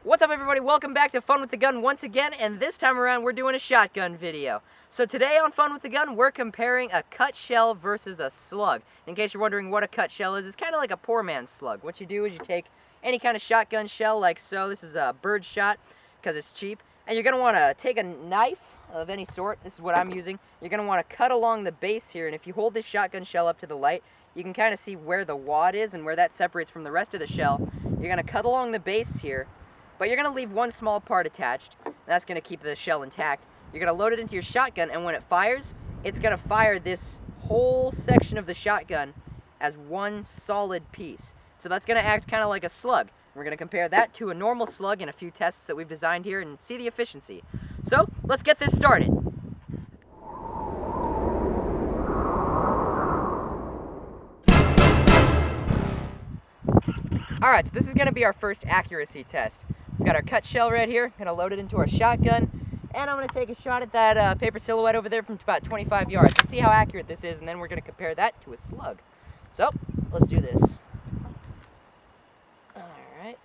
What's up, everybody? Welcome back to Fun with the Gun once again, and this time around we're doing a shotgun video. So today on Fun with the Gun, we're comparing a cut shell versus a slug. In case you're wondering what a cut shell is, it's kind of like a poor man's slug. What you do is you take any kind of shotgun shell like so. This is a bird shot because it's cheap. And you're going to want to take a knife of any sort. This is what I'm using. You're going to want to cut along the base here, and if you hold this shotgun shell up to the light, you can kind of see where the wad is and where that separates from the rest of the shell. You're going to cut along the base here, but you're going to leave one small part attached, and that's going to keep the shell intact. You're going to load it into your shotgun, and when it fires, it's going to fire this whole section of the shotgun as one solid piece. So that's going to act kind of like a slug. We're going to compare that to a normal slug in a few tests that we've designed here and see the efficiency. So let's get this started. Alright, so this is going to be our first accuracy test. We've got our cut shell right here, going to load it into our shotgun, and I'm going to take a shot at that paper silhouette over there from about 25 yards to see how accurate this is, and then we're going to compare that to a slug. So, let's do this. Alright.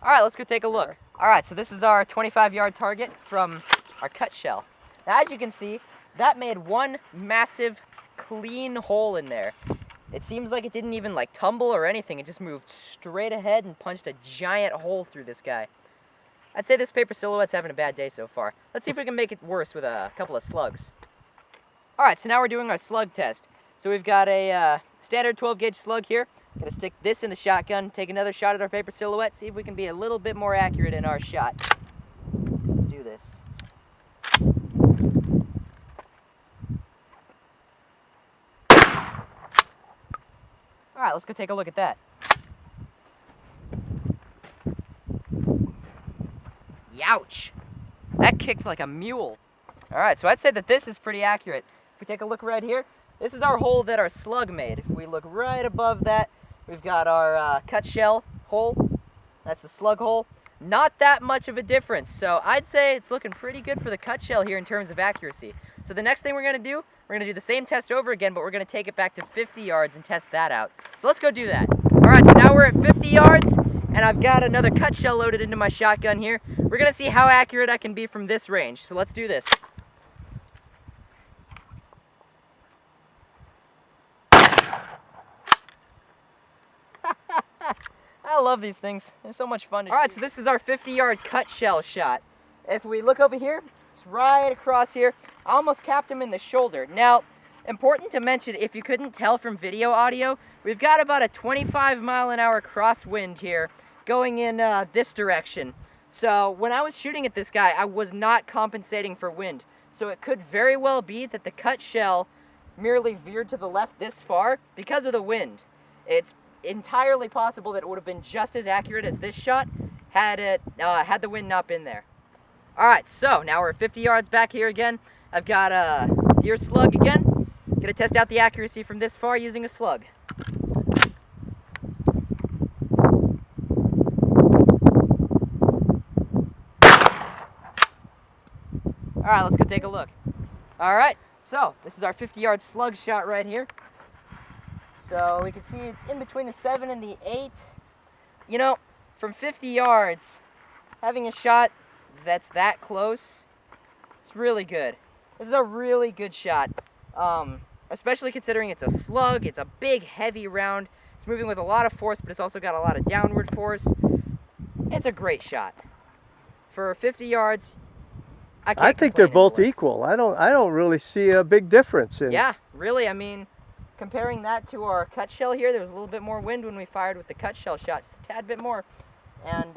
Alright, let's go take a look. Alright, so this is our 25-yard target from our cut shell. Now, as you can see, that made one massive, clean hole in there. It seems like it didn't even tumble or anything. It just moved straight ahead and punched a giant hole through this guy. I'd say this paper silhouette's having a bad day so far. Let's see if we can make it worse with a couple of slugs. Alright, so now we're doing our slug test. So we've got a standard 12-gauge slug here. I'm going to stick this in the shotgun, take another shot at our paper silhouette, see if we can be a little bit more accurate in our shot. Let's do this. Alright, let's go take a look at that. Youch! That kicked like a mule. Alright, so I'd say that this is pretty accurate. If we take a look right here, this is our hole that our slug made. If we look right above that, we've got our cut shell hole. That's the slug hole. Not that much of a difference, so I'd say it's looking pretty good for the cut shell here in terms of accuracy. So the next thing we're going to do, we're going to do the same test over again, but we're going to take it back to 50 yards and test that out. So let's go do that. Alright, so now we're at 50 yards, and I've got another cut shell loaded into my shotgun here. We're going to see how accurate I can be from this range, so let's do this. I love these things. They're so much fun to shoot. Alright, so this is our 50-yard cut shell shot. If we look over here, it's right across here. I almost capped him in the shoulder. Now, important to mention, if you couldn't tell from video audio, we've got about a 25-mile-an-hour crosswind here going in this direction. So when I was shooting at this guy, I was not compensating for wind. So it could very well be that the cut shell merely veered to the left this far because of the wind. It's entirely possible that it would have been just as accurate as this shot had the wind not been there. Alright, so now we're 50 yards back here again. I've got a deer slug again. Gonna test out the accuracy from this far using a slug. Alright, let's go take a look. Alright, so this is our 50-yard slug shot right here. So we can see it's in between the 7 and the 8. You know, from 50 yards, having a shot that's that close, it's really good. This is a really good shot, especially considering it's a slug. It's a big, heavy round. It's moving with a lot of force, but it's also got a lot of downward force. It's a great shot. For 50 yards, I think they're both equal. I don't really see a big difference in. Yeah, really. I mean, comparing that to our cut shell here, there was a little bit more wind when we fired with the cut shell shot, just a tad bit more. And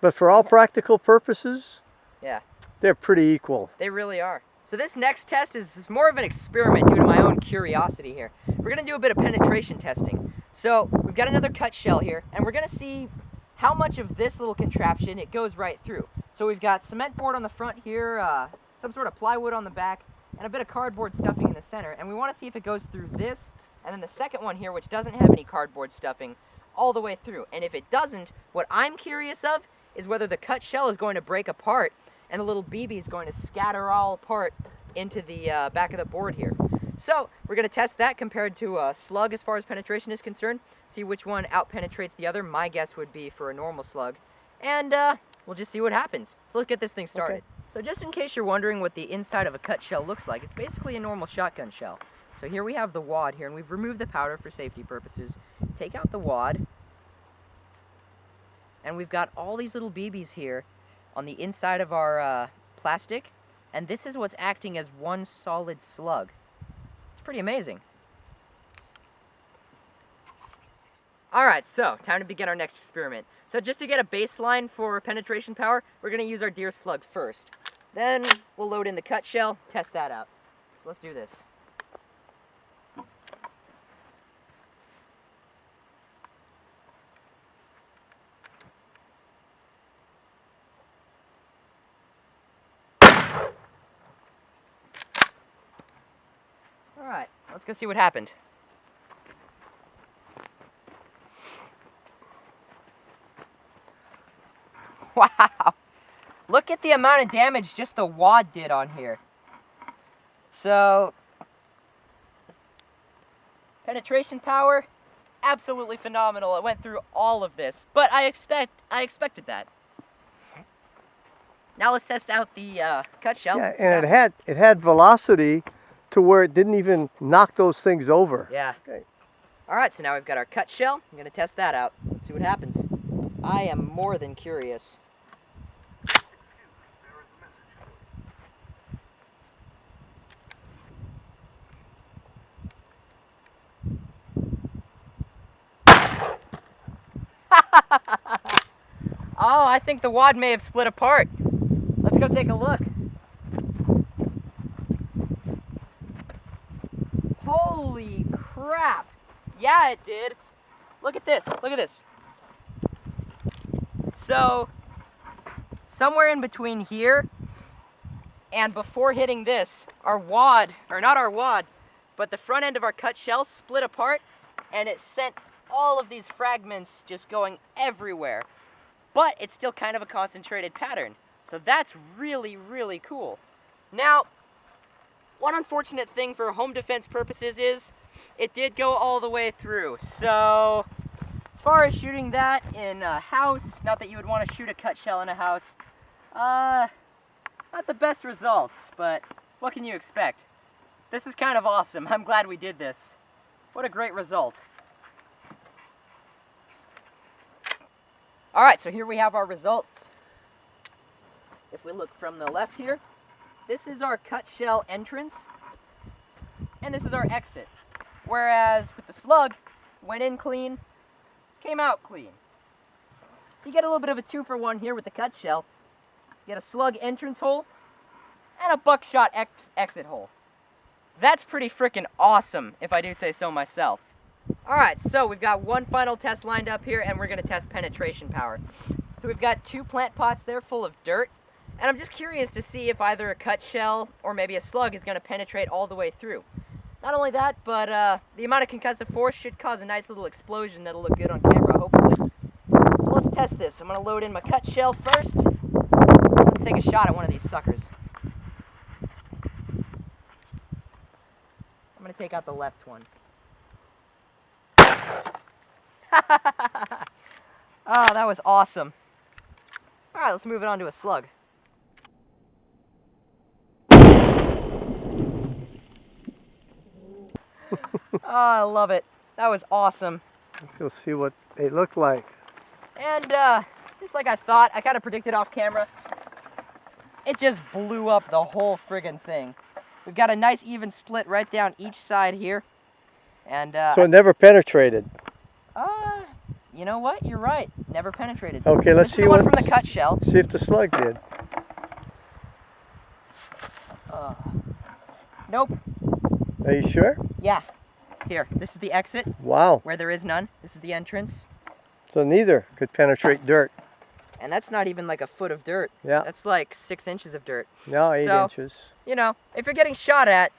but for all practical purposes, yeah, they're pretty equal. They really are. So this next test is more of an experiment due to my own curiosity here. We're going to do a bit of penetration testing. So we've got another cut shell here, and we're going to see how much of this little contraption it goes right through. So we've got cement board on the front here, some sort of plywood on the back, and a bit of cardboard stuffing in the center. And we want to see if it goes through this, and then the second one here, which doesn't have any cardboard stuffing, all the way through. And if it doesn't, what I'm curious of is whether the cut shell is going to break apart and the little BB is going to scatter all apart into the back of the board here. So we're going to test that compared to a slug as far as penetration is concerned, see which one out-penetrates the other. My guess would be for a normal slug. And we'll just see what happens. So let's get this thing started. Okay. So just in case you're wondering what the inside of a cut shell looks like, it's basically a normal shotgun shell. So here we have the wad here, and we've removed the powder for safety purposes. Take out the wad, and we've got all these little BBs here on the inside of our plastic, and this is what's acting as one solid slug. It's pretty amazing. Alright, so time to begin our next experiment. So just to get a baseline for penetration power, we're going to use our deer slug first. Then we'll load in the cut shell, test that out. So let's do this. Alright, let's go see what happened. Wow! Look at the amount of damage just the wad did on here. So, penetration power, absolutely phenomenal. It went through all of this, but I expected that. Now let's test out the cut shell. Yeah, and it had velocity to where it didn't even knock those things over. Yeah. Okay. Alright, so now we've got our cut shell. I'm going to test that out. Let's see what happens. I am more than curious. Oh, I think the wad may have split apart. Let's go take a look. Holy crap! Yeah, it did. Look at this. Look at this. So, somewhere in between here and before hitting this, our wad, or not our wad, but the front end of our cut shell split apart, and it sent all of these fragments just going everywhere. But it's still kind of a concentrated pattern. So that's really, really cool. Now, one unfortunate thing for home defense purposes is it did go all the way through. So, as far as shooting that in a house, not that you would want to shoot a cut shell in a house, not the best results, but what can you expect? This is kind of awesome. I'm glad we did this. What a great result. Alright, so here we have our results. If we look from the left here, this is our cut shell entrance, and this is our exit. Whereas with the slug, went in clean, came out clean. So you get a little bit of a 2-for-1 here with the cut shell. You get a slug entrance hole, and a buckshot exit hole. That's pretty freaking awesome, if I do say so myself. Alright, so we've got one final test lined up here, and we're going to test penetration power. So we've got 2 plant pots there full of dirt, and I'm just curious to see if either a cut shell or maybe a slug is going to penetrate all the way through. Not only that, but the amount of concussive force should cause a nice little explosion that'll look good on camera, hopefully. So let's test this. I'm going to load in my cut shell first. Let's take a shot at one of these suckers. I'm going to take out the left one. Oh, that was awesome. Alright, let's move it on to a slug. Oh, I love it. That was awesome. Let's go see what they look like. And just like I thought, I kind of predicted off camera, it just blew up the whole friggin' thing. We've got a nice even split right down each side here. And so it never penetrated. You know what? You're right. Never penetrated. Okay, let's see one from the cut shell. See if the slug did. Nope. Are you sure? Yeah. Here, this is the exit. Wow. Where there is none. This is the entrance. So neither could penetrate dirt. And that's not even like a foot of dirt. Yeah. That's like 6 inches of dirt. No, 8 inches. You know, if you're getting shot at,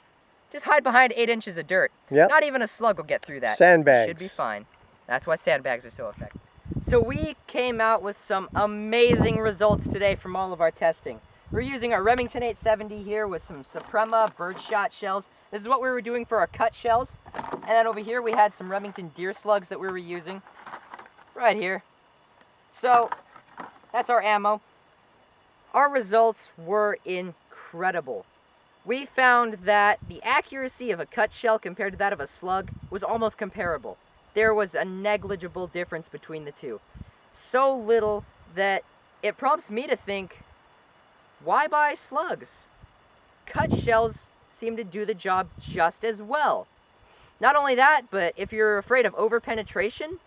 just hide behind 8 inches of dirt. Yep. Not even a slug will get through that. Sandbags. Should be fine. That's why sandbags are so effective. So we came out with some amazing results today from all of our testing. We're using our Remington 870 here with some Suprema birdshot shells. This is what we were doing for our cut shells. And then over here we had some Remington deer slugs that we were using. Right here. So, that's our ammo. Our results were incredible. We found that the accuracy of a cut shell compared to that of a slug was almost comparable. There was a negligible difference between the two. So little that it prompts me to think, why buy slugs? Cut shells seem to do the job just as well. Not only that, but if you're afraid of over-penetration,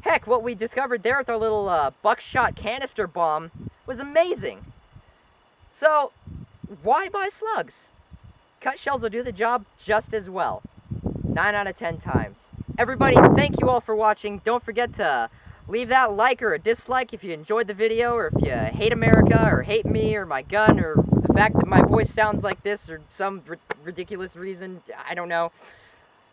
heck, what we discovered there with our little buckshot canister bomb was amazing. So, why buy slugs? Cut shells will do the job just as well. 9 out of 10 times. Everybody, thank you all for watching. Don't forget to leave that like or a dislike if you enjoyed the video, or if you hate America, or hate me, or my gun, or the fact that my voice sounds like this, or some ridiculous reason, I don't know.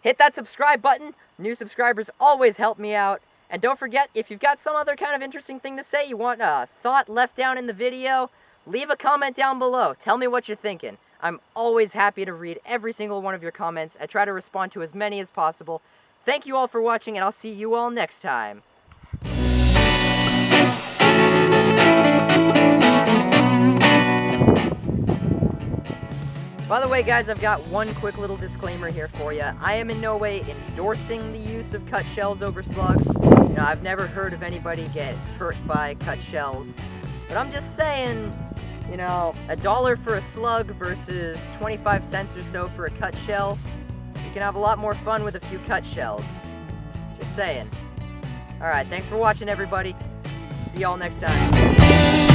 Hit that subscribe button. New subscribers always help me out. And don't forget, if you've got some other kind of interesting thing to say, you want a thought left down in the video, leave a comment down below. Tell me what you're thinking. I'm always happy to read every single one of your comments. I try to respond to as many as possible. Thank you all for watching, and I'll see you all next time. By the way, guys, I've got one quick little disclaimer here for you. I am in no way endorsing the use of cut shells over slugs. You know, I've never heard of anybody get hurt by cut shells. But I'm just saying, you know, $1 for a slug versus 25 cents or so for a cut shell. You can have a lot more fun with a few cut shells. Just saying. Alright, thanks for watching, everybody. See y'all next time.